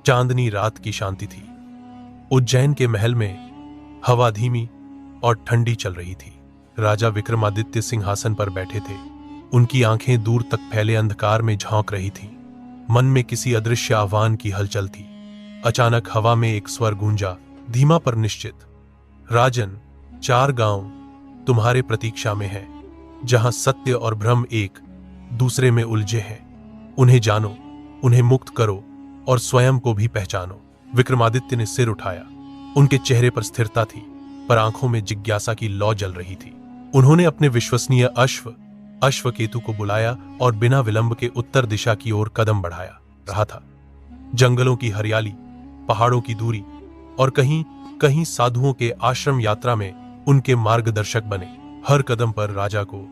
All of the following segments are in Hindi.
चांदनी रात की शांति थी। उज्जैन के महल में हवा धीमी और ठंडी चल रही थी। राजा विक्रमादित्य सिंहासन पर बैठे थे। उनकी आंखें दूर तक फैले अंधकार में झांक रही थीं। मन में किसी अदृश्य आह्वान की हलचल थी। अचानक हवा में एक स्वर गूंजा, धीमा पर निश्चित। राजन, 4 गांव तुम्हारे प्रतीक्षा में है, जहां सत्य और भ्रम एक दूसरे में उलझे हैं। उन्हें जानो, उन्हें मुक्त करो और स्वयं को भी पहचानो। विक्रमादित्य ने सिर उठाया। उनके चेहरे पर स्थिरता थी, पर आंखों में जिज्ञासा की लौ जल रही थी। उन्होंने अपने विश्वसनीय अश्वकेतु को बुलाया और बिना विलंब के उत्तर दिशा की ओर कदम बढ़ाया रहा था। जंगलों की हरियाली, पहाड़ों की दूरी और कहीं कहीं साधुओं के आश्रम यात्रा में उनके मार्गदर्शक बने। हर कदम पर राजा को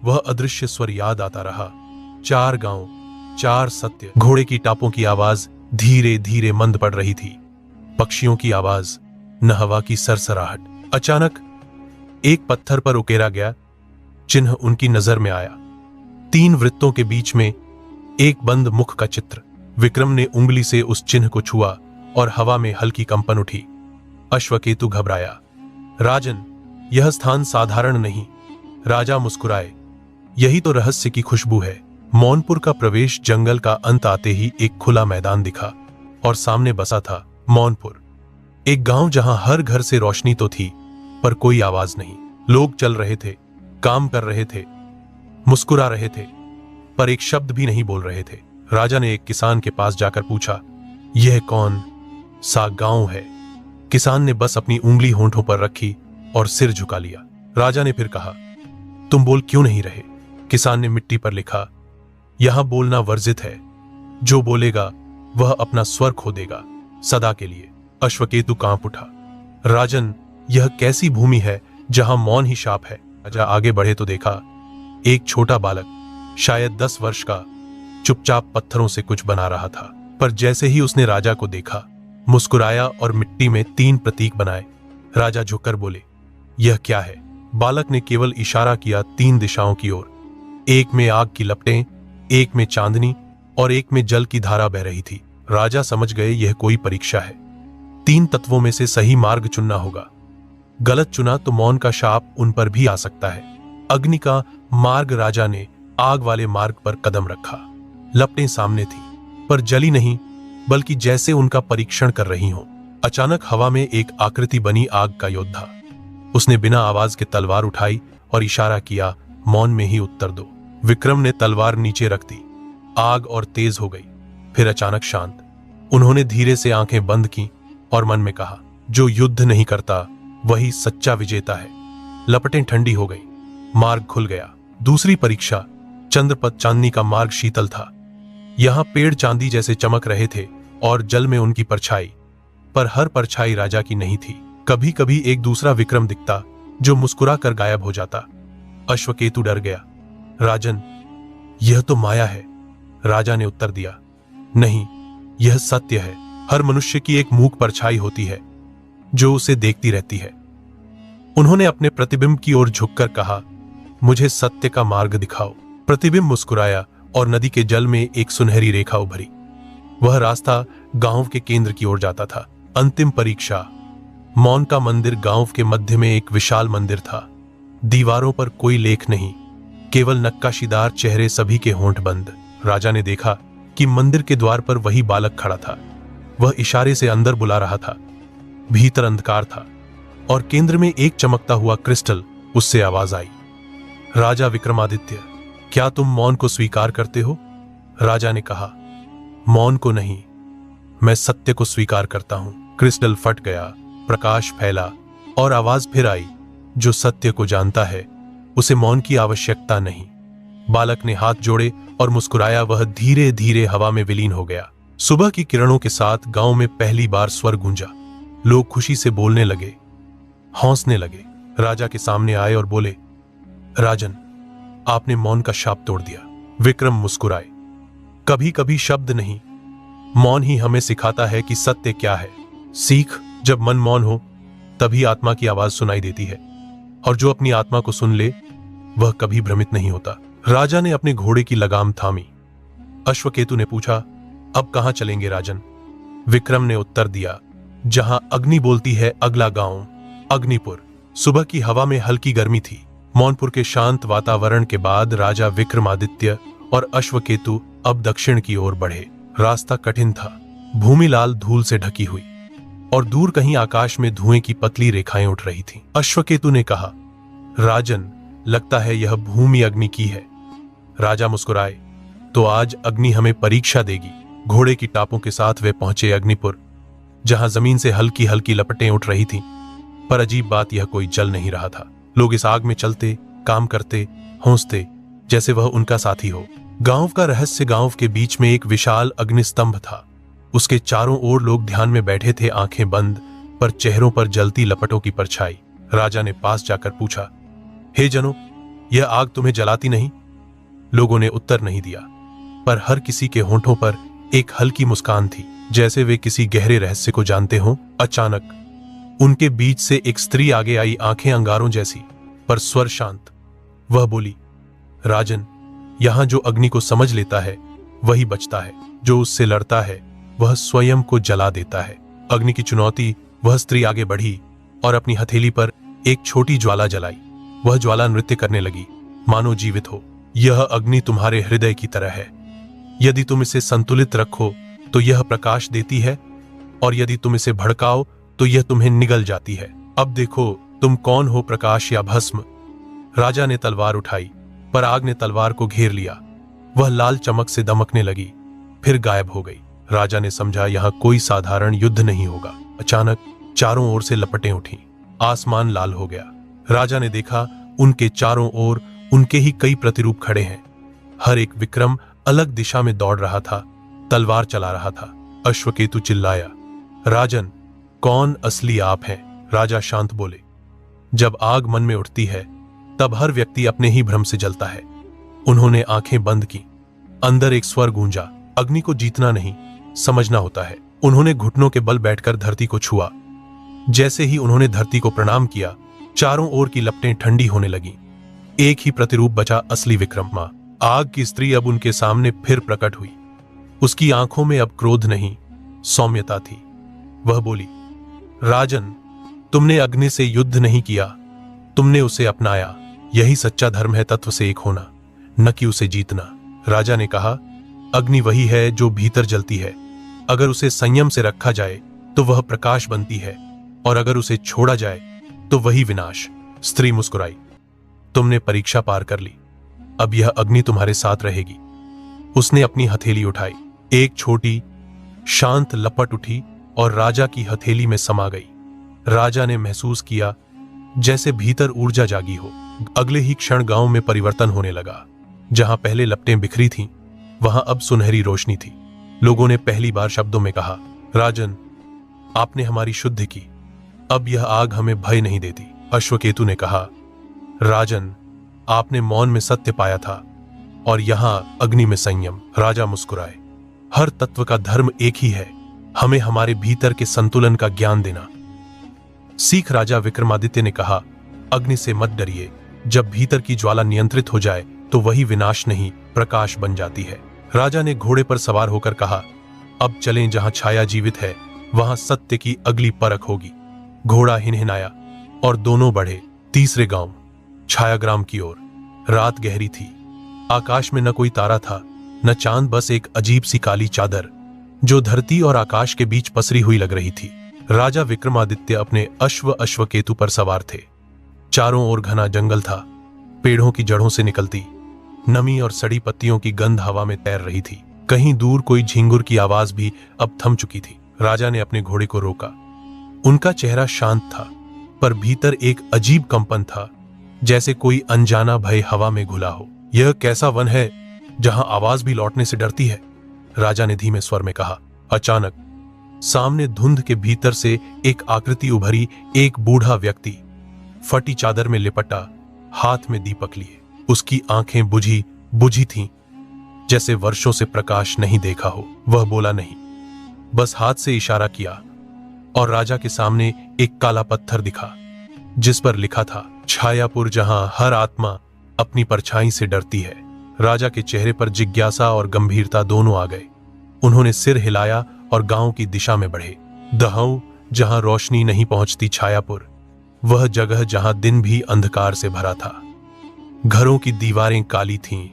वह अदृश्य स्वर याद आता रहा। 4 गांव, 4 सत्य। घोड़े की टापों की आवाज धीरे धीरे मंद पड़ रही थी। पक्षियों की आवाज, न हवा की सरसराहट। अचानक एक पत्थर पर उकेरा गया चिन्ह उनकी नजर में आया। 3 वृत्तों के बीच में एक बंद मुख का चित्र। विक्रम ने उंगली से उस चिन्ह को छुआ और हवा में हल्की कंपन उठी। अश्वकेतु घबराया। राजन, यह स्थान साधारण नहीं। राजा मुस्कुराए। यही तो रहस्य की खुशबू है। मौनपुर का प्रवेश जंगल का अंत आते ही एक खुला मैदान दिखा और सामने बसा था मौनपुर। एक गांव जहां हर घर से रोशनी तो थी, पर कोई आवाज नहीं। लोग चल रहे थे, काम कर रहे थे, मुस्कुरा रहे थे, पर एक शब्द भी नहीं बोल रहे थे। राजा ने एक किसान के पास जाकर पूछा, यह कौन सा गांव है? किसान ने बस अपनी उंगली होंठों पर रखी और सिर झुका लिया। राजा ने फिर कहा, तुम बोल क्यों नहीं रहे? किसान ने मिट्टी पर लिखा, यहां बोलना वर्जित है। जो बोलेगा वह अपना स्वर खो देगा, सदा के लिए। अश्वकेतु कांप उठा। राजन, यह कैसी भूमि है जहां मौन ही शाप है? राजा आगे बढ़े तो देखा एक छोटा बालक, शायद 10 वर्ष का, चुपचाप पत्थरों से कुछ बना रहा था। पर जैसे ही उसने राजा को देखा, मुस्कुराया और मिट्टी में 3 प्रतीक बनाए। राजा झुककर बोले, यह क्या है? बालक ने केवल इशारा किया 3 दिशाओं की ओर। एक में आग की लपटें, एक में चांदनी और एक में जल की धारा बह रही थी। राजा समझ गए यह कोई परीक्षा है। 3 तत्वों में से सही मार्ग चुनना होगा। गलत चुना तो मौन का शाप उन पर भी आ सकता है। अग्नि का मार्ग। राजा ने आग वाले मार्ग पर कदम रखा। लपटें सामने थी, पर जली नहीं, बल्कि जैसे उनका परीक्षण कर रही हों। अचानक हवा में एक आकृति बनी आग का योद्धा। उसने बिना आवाज के तलवार उठाई और इशारा किया, मौन में ही उत्तर दो। विक्रम ने तलवार नीचे रख दी। आग और तेज हो गई, फिर अचानक शांत। उन्होंने धीरे से आंखें बंद की और मन में कहा, जो युद्ध नहीं करता वही सच्चा विजेता है। लपटें ठंडी हो गई, मार्ग खुल गया। दूसरी परीक्षा। चंद्रपथ चांदनी का मार्ग शीतल था। यहां पेड़ चांदी जैसे चमक रहे थे और जल में उनकी परछाई, पर हर परछाई राजा की नहीं थी। कभी कभी एक दूसरा विक्रम दिखता जो मुस्कुरा कर गायब हो जाता। अश्वकेतु डर गया। राजन, यह तो माया है। राजा ने उत्तर दिया, नहीं, यह सत्य है। हर मनुष्य की एक मूक परछाई होती है जो उसे देखती रहती है। उन्होंने अपने प्रतिबिंब की ओर झुककर कहा, मुझे सत्य का मार्ग दिखाओ। प्रतिबिंब मुस्कुराया और नदी के जल में एक सुनहरी रेखा उभरी। वह रास्ता गांव के केंद्र की ओर जाता था। अंतिम परीक्षा। मौन का मंदिर। गांव के मध्य में एक विशाल मंदिर था। दीवारों पर कोई लेख नहीं, केवल नक्काशीदार चेहरे, सभी के होंठ बंद। राजा ने देखा कि मंदिर के द्वार पर वही बालक खड़ा था। वह इशारे से अंदर बुला रहा था। भीतर अंधकार था और केंद्र में एक चमकता हुआ क्रिस्टल। उससे आवाज आई, राजा विक्रमादित्य, क्या तुम मौन को स्वीकार करते हो? राजा ने कहा, मौन को नहीं, मैं सत्य को स्वीकार करता हूं। क्रिस्टल फट गया, प्रकाश फैला और आवाज फिर आई, जो सत्य को जानता है उसे मौन की आवश्यकता नहीं। बालक ने हाथ जोड़े और मुस्कुराया। वह धीरे धीरे हवा में विलीन हो गया। सुबह की किरणों के साथ गांव में पहली बार स्वर गूंजा। लोग खुशी से बोलने लगे, हंसने लगे। राजा के सामने आए और बोले, राजन, आपने मौन का शाप तोड़ दिया। विक्रम मुस्कुराए। कभी कभी शब्द नहीं, मौन ही हमें सिखाता है कि सत्य क्या है। सीख, जब मन मौन हो तभी आत्मा की आवाज सुनाई देती है, और जो अपनी आत्मा को सुन ले वह कभी भ्रमित नहीं होता। राजा ने अपने घोड़े की लगाम थामी। अश्वकेतु ने पूछा, अब कहां चलेंगे राजन? विक्रम ने उत्तर दिया, जहां अग्नि बोलती है अगला गांव अग्निपुर। सुबह की हवा में हल्की गर्मी थी। मौनपुर के शांत वातावरण के बाद राजा विक्रमादित्य और अश्वकेतु अब दक्षिण की ओर बढ़े। रास्ता कठिन था, भूमि लाल धूल से ढकी हुई और दूर कहीं आकाश में धुएं की पतली रेखाएं उठ रही थीं। अश्वकेतु ने कहा, राजन, लगता है यह भूमि अग्नि की है। राजा मुस्कुराए, तो आज अग्नि हमें परीक्षा देगी। घोड़े की टापों के साथ वे पहुंचे अग्निपुर, जहां जमीन से हल्की हल्की लपटें उठ रही थीं। पर अजीब बात, यह कोई जल नहीं रहा था। लोग इस आग में चलते, काम करते, हौंसते, जैसे वह उनका साथी हो। गांव का रहस्य, गांव के बीच में एक विशाल अग्निस्तंभ था। उसके चारों ओर लोग ध्यान में बैठे थे, आंखें बंद, पर चेहरों पर जलती लपटों की परछाई। राजा ने पास जाकर पूछा, हे जनों, यह आग तुम्हें जलाती नहीं? लोगों ने उत्तर नहीं दिया, पर हर किसी के होंठों पर एक हल्की मुस्कान थी, जैसे वे किसी गहरे रहस्य को जानते हों। अचानक उनके बीच से एक स्त्री आगे आई, आंखें अंगारों जैसी, पर स्वर शांत। वह बोली, राजन, यहां जो अग्नि को समझ लेता है वही बचता है, जो उससे लड़ता है वह स्वयं को जला देता है। अग्नि की चुनौती। वह स्त्री आगे बढ़ी और अपनी हथेली पर एक छोटी ज्वाला जलाई। वह ज्वाला नृत्य करने लगी, मानो जीवित हो। यह अग्नि तुम्हारे हृदय की तरह है। यदि तुम इसे संतुलित रखो तो यह प्रकाश देती है, और यदि तुम इसे भड़काओ तो यह तुम्हें निगल जाती है। अब देखो तुम कौन हो, प्रकाश या भस्म? राजा ने तलवार उठाई, पर आग ने तलवार को घेर लिया। वह लाल चमक से दमकने लगी, फिर गायब हो गई। राजा ने समझा, यहां कोई साधारण युद्ध नहीं होगा। अचानक चारों ओर से लपटें उठी, आसमान लाल हो गया। राजा ने देखा, उनके चारों ओर उनके ही कई प्रतिरूप खड़े हैं। हर एक विक्रम अलग दिशा में दौड़ रहा था, तलवार चला रहा था। अश्वकेतु चिल्लाया, राजन, कौन असली आप हैं? राजा शांत बोले, जब आग मन में उठती है तब हर व्यक्ति अपने ही भ्रम से जलता है। उन्होंने आंखें बंद की। अंदर एक स्वर गूंजा, अग्नि को जीतना नहीं, समझना होता है। उन्होंने घुटनों के बल बैठकर धरती को छुआ। जैसे ही उन्होंने धरती को प्रणाम किया, चारों ओर की लपटें ठंडी होने लगी। एक ही प्रतिरूप बचा, असली विक्रम। मां आग की स्त्री अब उनके सामने फिर प्रकट हुई। उसकी आंखों में अब क्रोध नहीं, सौम्यता थी। वह बोली, राजन, तुमने अग्नि से युद्ध नहीं किया, तुमने उसे अपनाया। यही सच्चा धर्म है, तत्व से एक होना, न कि उसे जीतना। राजा ने कहा, अग्नि वही है जो भीतर जलती है। अगर उसे संयम से रखा जाए तो वह प्रकाश बनती है, और अगर उसे छोड़ा जाए तो वही विनाश। स्त्री मुस्कुराई, तुमने परीक्षा पार कर ली, अब यह अग्नि तुम्हारे साथ रहेगी। उसने अपनी हथेली उठाई, एक छोटी शांत लपट उठी और राजा की हथेली में समा गई। राजा ने महसूस किया जैसे भीतर ऊर्जा जागी हो। अगले ही क्षण गांव में परिवर्तन होने लगा। जहां पहले लपटें बिखरी थीं, वहां अब सुनहरी रोशनी थी। लोगों ने पहली बार शब्दों में कहा, राजन, आपने हमारी शुद्धि की, अब यह आग हमें भय नहीं देती। अश्वकेतु ने कहा, राजन, आपने मौन में सत्य पाया था और यहां अग्नि में संयम। राजा मुस्कुराए, हर तत्व का धर्म एक ही है, हमें हमारे भीतर के संतुलन का ज्ञान देना सीख। राजा विक्रमादित्य ने कहा, अग्नि से मत डरिए, जब भीतर की ज्वाला नियंत्रित हो जाए तो वही विनाश नहीं, प्रकाश बन जाती है। राजा ने घोड़े पर सवार होकर कहा, अब चलें, जहां छाया जीवित है वहां सत्य की अगली परख होगी। घोड़ा हिनहिनाया और दोनों बढ़े तीसरे गांव छायाग्राम की ओर। रात गहरी थी, आकाश में न कोई तारा था, न चांद, बस एक अजीब सी काली चादर जो धरती और आकाश के बीच पसरी हुई लग रही थी। राजा विक्रमादित्य अपने अश्वकेतु पर सवार थे। चारों ओर घना जंगल था, पेड़ों की जड़ों से निकलती नमी और सड़ी पत्तियों की गंध हवा में तैर रही थी। कहीं दूर कोई झिंगुर की आवाज भी अब थम चुकी थी। राजा ने अपने घोड़े को रोका। उनका चेहरा शांत था, पर भीतर एक अजीब कंपन था, जैसे कोई अनजाना भय हवा में घुला हो। यह कैसा वन है जहां आवाज भी लौटने से डरती है? राजा ने धीमे स्वर में कहा। अचानक सामने धुंध के भीतर से एक आकृति उभरी, एक बूढ़ा व्यक्ति, फटी चादर में लिपटा, हाथ में दीपक लिए। उसकी आंखें बुझी थीं, जैसे वर्षों से प्रकाश नहीं देखा हो। वह बोला नहीं, बस हाथ से इशारा किया और राजा के सामने एक काला पत्थर दिखा, जिस पर लिखा था, छायापुर, जहां हर आत्मा अपनी परछाई से डरती है। राजा के चेहरे पर जिज्ञासा और गंभीरता दोनों आ गए। उन्होंने सिर हिलाया और गांव की दिशा में बढ़े। दहाऊ, जहां रोशनी नहीं पहुंचती, छायापुर, वह जगह जहां दिन भी अंधकार से भरा था। घरों की दीवारें काली थीं,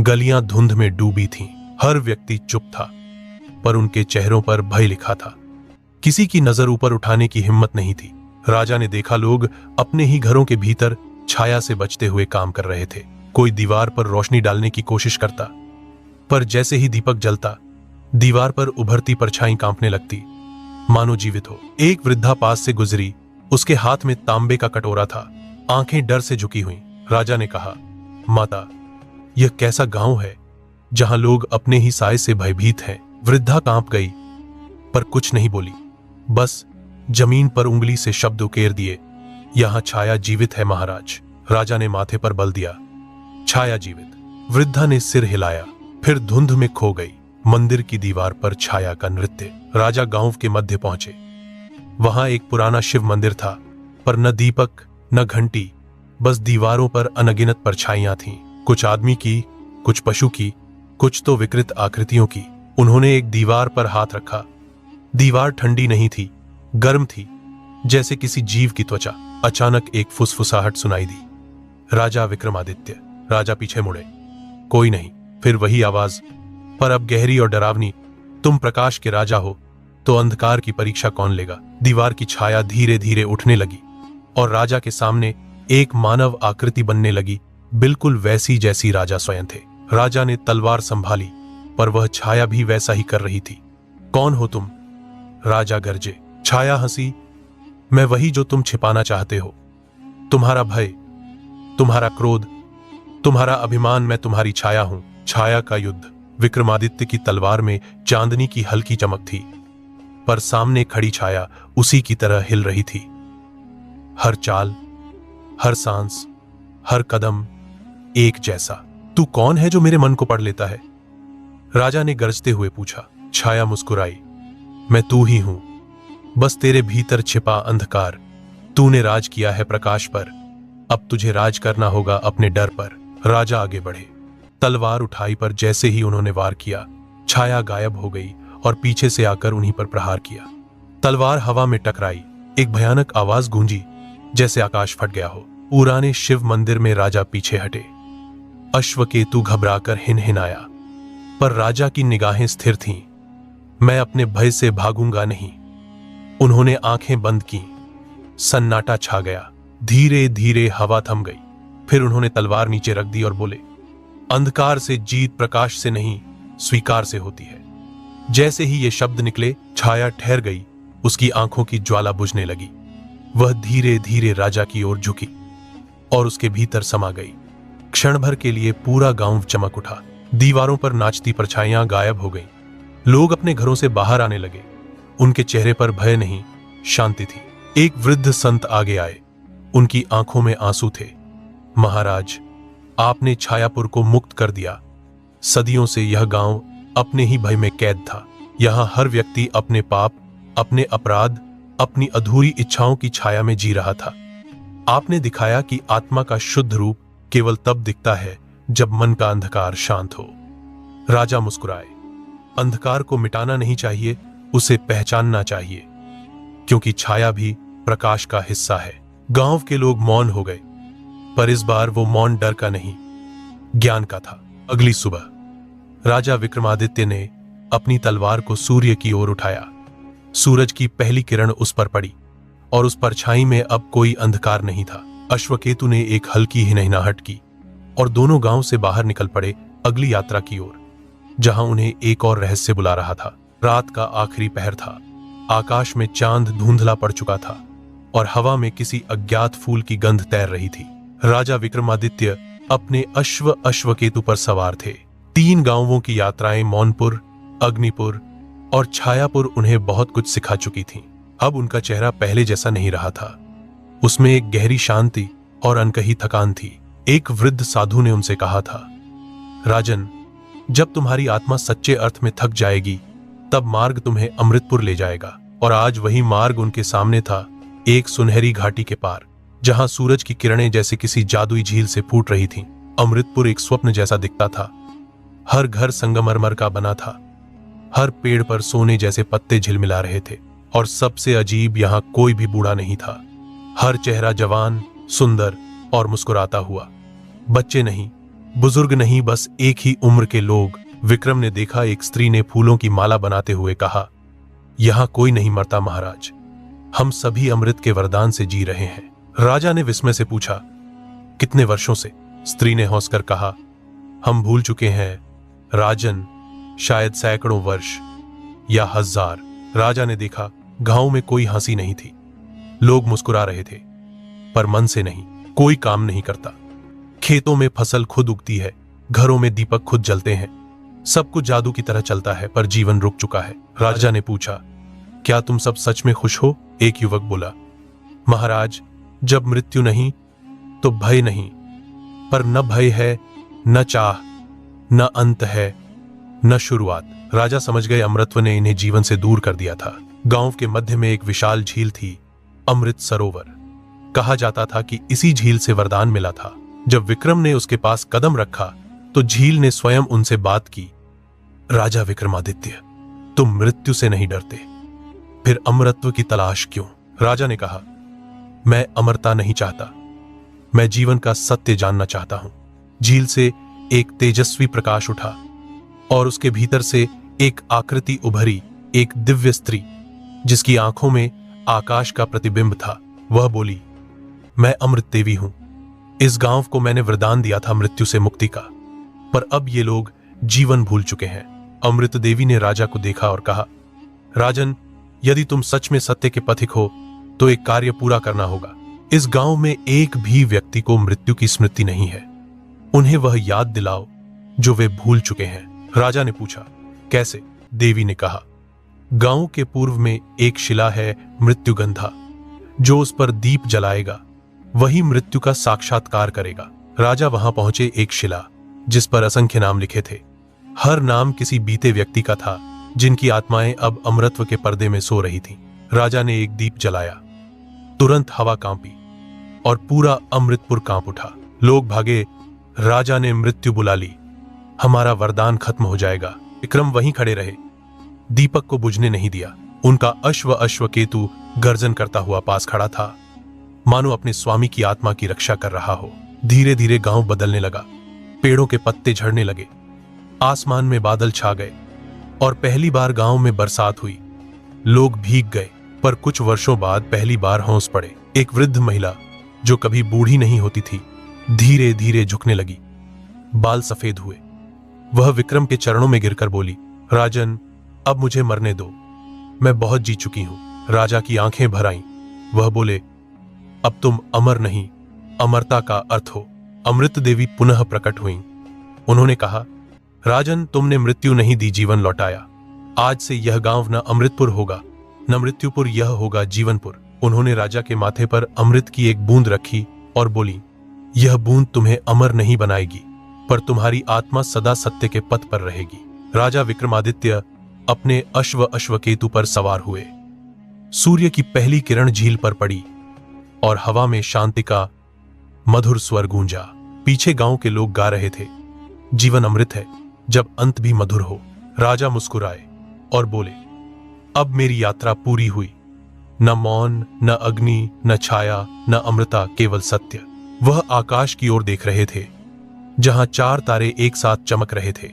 गलियां धुंध में डूबी थीं। हर व्यक्ति चुप था, पर उनके चेहरों पर भय लिखा था। किसी की नजर ऊपर उठाने की हिम्मत नहीं थी। राजा ने देखा लोग अपने ही घरों के भीतर छाया से बचते हुए काम कर रहे थे। कोई दीवार पर रोशनी डालने की कोशिश करता, पर जैसे ही दीपक जलता, दीवार पर उभरती परछाई कांपने लगती, मानो जीवित हो। एक वृद्धा पास से गुजरी, उसके हाथ में तांबे का कटोरा था, आंखें डर से झुकी हुई। राजा ने कहा, माता, यह कैसा गांव है जहां लोग अपने ही साय से भयभीत हैं। वृद्धा कांप गई, पर कुछ नहीं बोली, बस जमीन पर उंगली से शब्द उकेर दिए, यहां छाया जीवित है महाराज। राजा ने माथे पर बल दिया, छाया जीवित। वृद्धा ने सिर हिलाया, फिर धुंध में खो गई। मंदिर की दीवार पर छाया का नृत्य। राजा गांव के मध्य पहुंचे। वहां एक पुराना शिव मंदिर था, पर न दीपक न घंटी, बस दीवारों पर अनगिनत परछाइयां थीं। कुछ आदमी की, कुछ पशु की, कुछ तो विकृत आकृतियों की। उन्होंने एक दीवार पर हाथ रखा। दीवार ठंडी नहीं थी, गर्म थी, जैसे किसी जीव की त्वचा। अचानक एक फुसफुसाहट सुनाई दी, राजा विक्रमादित्य। राजा पीछे मुड़े, कोई नहीं। फिर वही आवाज, पर अब गहरी और डरावनी, तुम प्रकाश के राजा हो, तो अंधकार की परीक्षा कौन लेगा। दीवार की छाया धीरे धीरे उठने लगी और राजा के सामने एक मानव आकृति बनने लगी, बिल्कुल वैसी जैसी राजा स्वयं थे। राजा ने तलवार संभाली, पर वह छाया भी वैसा ही कर रही थी। कौन हो तुम? राजा गरजे। छाया हंसी, मैं वही जो तुम छिपाना चाहते हो। तुम्हारा भय, तुम्हारा क्रोध, तुम्हारा अभिमान, मैं तुम्हारी छाया हूं। छाया का युद्ध। विक्रमादित्य की तलवार में चांदनी की हल्की चमक थी, पर सामने खड़ी छाया उसी की तरह हिल रही थी। हर चाल, हर सांस, हर कदम एक जैसा। तू कौन है जो मेरे मन को पढ़ लेता है? राजा ने गरजते हुए पूछा। छाया मुस्कुराई, मैं तू ही हूं, बस तेरे भीतर छिपा अंधकार। तूने राज किया है प्रकाश पर, अब तुझे राज करना होगा अपने डर पर। राजा आगे बढ़े, तलवार उठाई, पर जैसे ही उन्होंने वार किया, छाया गायब हो गई और पीछे से आकर उन्हीं पर प्रहार किया। तलवार हवा में टकराई, एक भयानक आवाज गूंजी, जैसे आकाश फट गया हो। पुराने शिव मंदिर में राजा पीछे हटे। अश्वकेतु घबराकर हिनहिनाया, पर राजा की निगाहें स्थिर थीं। मैं अपने भय से भागूंगा नहीं। उन्होंने आंखें बंद की। सन्नाटा छा गया। धीरे धीरे हवा थम गई। फिर उन्होंने तलवार नीचे रख दी और बोले, अंधकार से जीत प्रकाश से नहीं, स्वीकार से होती है। जैसे ही ये शब्द निकले, छाया ठहर गई, उसकी आंखों की ज्वाला बुझने लगी। वह धीरे धीरे राजा की ओर झुकी और उसके भीतर समा गई। क्षण भर के लिए पूरा गांव चमक उठा। दीवारों पर नाचती परछाइयां गायब हो गईं। लोग अपने घरों से बाहर आने लगे। उनके चेहरे पर भय नहीं, शांति थी। एक वृद्ध संत आगे आए। उनकी आंखों में आंसू थे। महाराज, आपने छायापुर को मुक्त कर दिया। सदियों से यह गांव अपने ही भय में कैद था। यहां हर व्यक्ति अपने पाप, अपने अपराध, अपनी अधूरी इच्छाओं की छाया में जी रहा था। आपने दिखाया कि आत्मा का शुद्ध रूप केवल तब दिखता है जब मन का अंधकार शांत हो। राजा मुस्कुराए। अंधकार को मिटाना नहीं चाहिए, उसे पहचानना चाहिए, क्योंकि छाया भी प्रकाश का हिस्सा है। गांव के लोग मौन हो गए, पर इस बार वो मौन डर का नहीं, ज्ञान का था। अगली सुबह राजा विक्रमादित्य ने अपनी तलवार को सूर्य की ओर उठाया। सूरज की पहली किरण उस पर पड़ी और उस परछाई में अब कोई अंधकार नहीं था। अश्वकेतु ने एक हल्की हिनहिनाहट की और दोनों गांव से बाहर निकल पड़े अगली यात्रा की ओर, जहां उन्हें एक और रहस्य बुला रहा था। रात का आखिरी पहर था। आकाश में चांद धुंधला पड़ चुका था और हवा में किसी अज्ञात फूल की गंध तैर रही थी। राजा विक्रमादित्य अपने अश्वकेतु पर सवार थे। 3 गांवों की यात्राएं मौनपुर, अग्निपुर और छायापुर उन्हें बहुत कुछ सिखा चुकी थीं। अब उनका चेहरा पहले जैसा नहीं रहा था। उसमें एक गहरी शांति और अनकही थकान थी। एक वृद्ध साधु ने उनसे कहा था, राजन, जब तुम्हारी आत्मा सच्चे अर्थ में थक जाएगी, तब मार्ग तुम्हें अमृतपुर ले जाएगा। और आज वही मार्ग उनके सामने था, एक सुनहरी घाटी के पार, जहां सूरज की किरणें जैसे किसी जादुई झील से फूट रही थीं। अमृतपुर एक स्वप्न जैसा दिखता था। हर घर संगमरमर का बना था, हर पेड़ पर सोने जैसे पत्ते झिलमिला रहे थे और सबसे अजीब, यहां कोई भी बूढ़ा नहीं था। हर चेहरा जवान, सुंदर और मुस्कुराता हुआ। बच्चे नहीं, बुजुर्ग नहीं, बस एक ही उम्र के लोग। विक्रम ने देखा, एक स्त्री ने फूलों की माला बनाते हुए कहा, यहां कोई नहीं मरता महाराज, हम सभी अमृत के वरदान से जी रहे हैं। राजा ने विस्मय से पूछा, कितने वर्षों से? स्त्री ने हंसकर कहा, हम भूल चुके हैं राजन, शायद सैकड़ों वर्ष या 1000। राजा ने देखा, गांव में कोई हंसी नहीं थी। लोग मुस्कुरा रहे थे, पर मन से नहीं। कोई काम नहीं करता। खेतों में फसल खुद उगती है, घरों में दीपक खुद जलते हैं। सब कुछ जादू की तरह चलता है, पर जीवन रुक चुका है। राजा ने पूछा, क्या तुम सब सच में खुश हो? एक युवक बोला, महाराज, जब मृत्यु नहीं तो भय नहीं, पर न भय है, न चाह, न अंत है, न शुरुआत। राजा समझ गए, अमृतत्व ने इन्हें जीवन से दूर कर दिया था। गांव के मध्य में एक विशाल झील थी, अमृत सरोवर। कहा जाता था कि इसी झील से वरदान मिला था। जब विक्रम ने उसके पास कदम रखा तो झील ने स्वयं उनसे बात की, राजा विक्रमादित्य, तुम मृत्यु से नहीं डरते, फिर अमरत्व की तलाश क्यों? राजा ने कहा, मैं अमरता नहीं चाहता, मैं जीवन का सत्य जानना चाहता हूं। झील से एक तेजस्वी प्रकाश उठा और उसके भीतर से एक आकृति उभरी, एक दिव्य स्त्री जिसकी आंखों में आकाश का प्रतिबिंब था। वह बोली, मैं अमृत देवी हूं। इस गांव को मैंने वरदान दिया था मृत्यु से मुक्ति का, पर अब ये लोग जीवन भूल चुके हैं। अमृत देवी ने राजा को देखा और कहा, राजन, यदि तुम सच में सत्य के पथिक हो तो एक कार्य पूरा करना होगा। इस गांव में एक भी व्यक्ति को मृत्यु की स्मृति नहीं है। उन्हें वह याद दिलाओ जो वे भूल चुके हैं। राजा ने पूछा, कैसे? देवी ने कहा, गांव के पूर्व में एक शिला है मृत्युगंधा, जो उस पर दीप जलाएगा वही मृत्यु का साक्षात्कार करेगा। राजा वहां पहुंचे। एक शिला जिस पर असंख्य नाम लिखे थे। हर नाम किसी बीते व्यक्ति का था, जिनकी आत्माएं अब अमरत्व के पर्दे में सो रही थीं। राजा ने एक दीप जलाया, तुरंत हवा कांपी और पूरा अमृतपुर कांप उठा। लोग भागे। राजा ने मृत्यु बुला ली, हमारा वरदान खत्म हो जाएगा। विक्रम वहीं खड़े रहे, दीपक को बुझने नहीं दिया। उनका अश्वकेतु गर्जन करता हुआ पास खड़ा था, मानो अपने स्वामी की आत्मा की रक्षा कर रहा हो। धीरे धीरे गांव बदलने लगा। पेड़ों के पत्ते झड़ने लगे, आसमान में बादल छा गए और पहली बार गांव में बरसात हुई। लोग भीग गए, पर कुछ वर्षों बाद पहली बार हौंस पड़े। एक वृद्ध महिला जो कभी बूढ़ी नहीं होती थी, धीरे धीरे झुकने लगी। बाल सफेद हुए। वह विक्रम के चरणों में गिरकर बोली, राजन, अब मुझे मरने दो, मैं बहुत जी चुकी हूं। राजा की आंखें भर आईं। वह बोले, अब तुम अमर नहीं, अमरता का अर्थ हो। अमृत देवी पुनः प्रकट हुईं। उन्होंने कहा, राजन, तुमने मृत्यु नहीं दी, जीवन लौटाया। आज से यह गांव न अमृतपुर होगा, न मृत्युपुर, यह होगा जीवनपुर। उन्होंने राजा के माथे पर अमृत की एक बूंद रखी और बोली, यह बूंद तुम्हें अमर नहीं बनाएगी, पर तुम्हारी आत्मा सदा सत्य के पथ पर रहेगी। राजा विक्रमादित्य अपने अश्वकेतु पर सवार हुए। सूर्य की पहली किरण झील पर पड़ी और हवा में शांति का मधुर स्वर गूंजा। पीछे गांव के लोग गा रहे थे, जीवन अमृत है जब अंत भी मधुर हो। राजा मुस्कुराए और बोले, अब मेरी यात्रा पूरी हुई। न मौन, न अग्नि, न छाया, न अमृता, केवल सत्य। वह आकाश की ओर देख रहे थे, जहां 4 तारे एक साथ चमक रहे थे।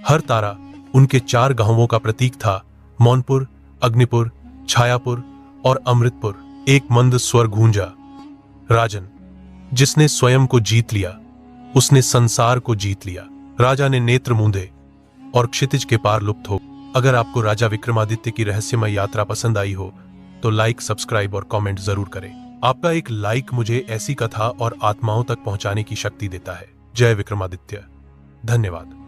हर तारा उनके 4 गांवों का प्रतीक था, मौनपुर, अग्निपुर, छायापुर और अमृतपुर। एक मंद स्वर गूंजा, राजन, जिसने स्वयं को जीत लिया उसने संसार को जीत लिया। राजा ने नेत्र मूंदे और क्षितिज के पार लुप्त हो। अगर आपको राजा विक्रमादित्य की रहस्यमय यात्रा पसंद आई हो तो लाइक, सब्सक्राइब और कमेंट जरूर करें। आपका एक लाइक मुझे ऐसी कथा और आत्माओं तक पहुंचाने की शक्ति देता है। जय विक्रमादित्य। धन्यवाद।